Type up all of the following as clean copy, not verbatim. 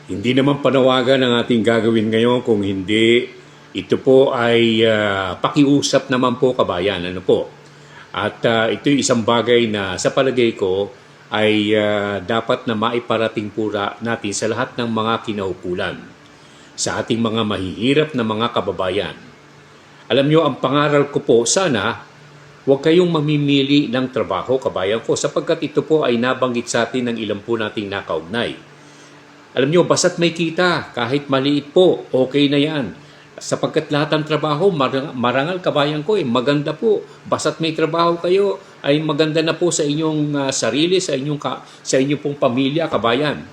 Hindi naman panawagan ang ating gagawin ngayon kung hindi ito po ay pakiusap naman po kabayan. Ano po? At ito'y isang bagay na sa palagay ko ay dapat na maiparating po natin sa lahat ng mga kinaukulan, sa ating mga mahihirap na mga kababayan. Alam nyo, ang pangaral ko po, sana huwag kayong mamimili ng trabaho kabayan ko sapagkat ito po ay nabanggit sa atin ng ilan po nating nakaugnay. Alam nyo, basta't may kita, kahit maliit po, okay na yan. Sapagkat lahat ng trabaho, marangal kabayan ko maganda po. Basta't may trabaho kayo, ay maganda na po sa inyong sarili, sa inyong pong pamilya, kabayan.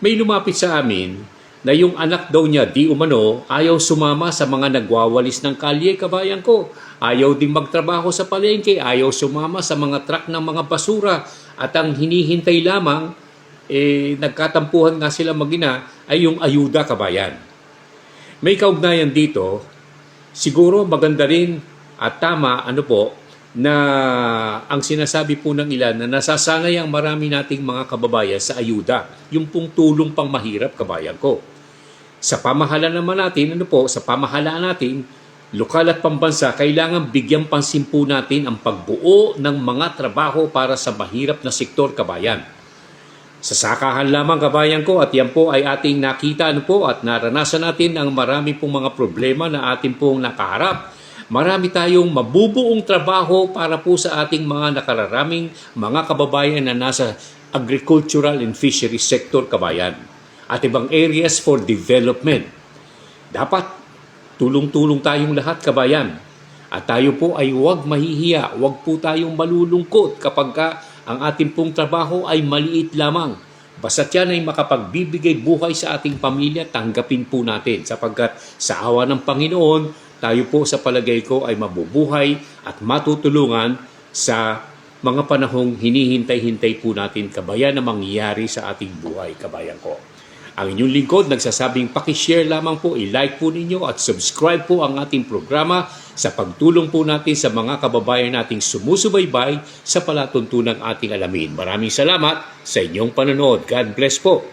May lumapit sa amin na yung anak daw niya, di umano, ayaw sumama sa mga nagwawalis ng kalye, kabayan ko. Ayaw ding magtrabaho sa palengke, ayaw sumama sa mga truck ng mga basura. At ang hinihintay lamang, nagkatampuhan nga sila mag-ina ay yung ayuda kabayan. May kaugnayan dito, siguro maganda rin at tama na ang sinasabi po ng ilan na nasasanay ang marami nating mga kababayan sa ayuda, yung pong tulong pang mahirap kabayan ko. Sa pamahalaan naman natin, sa pamahalaan natin, lokal at pambansa, kailangan bigyan pansin po natin ang pagbuo ng mga trabaho para sa mahirap na sektor kabayan. Sa sakahan lamang kabayan ko at yan po ay ating nakita at naranasan natin ang marami pong mga problema na ating pong nakaharap. Marami tayong mabubuong trabaho para po sa ating mga nakararaming mga kababayan na nasa agricultural and fisheries sector kabayan at ibang areas for development. Dapat tulong-tulong tayong lahat kabayan at tayo po ay huwag mahihiya, huwag po tayong malulungkot kapag ang ating pong trabaho ay maliit lamang. Basta't yan ay makapagbibigay buhay sa ating pamilya, tanggapin po natin. Sapagkat sa awa ng Panginoon, tayo po sa palagay ko ay mabubuhay at matutulungan sa mga panahong hinihintay-hintay po natin kabayan na mangyayari sa ating buhay, kabayan ko. Ang inyong lingkod, nagsasabing pakishare lamang po, i-like po ninyo at subscribe po ang ating programa sa pagtulong po natin sa mga kababayan nating sumusubaybay sa palatuntunang ating alamin. Maraming salamat sa inyong panonood. God bless po.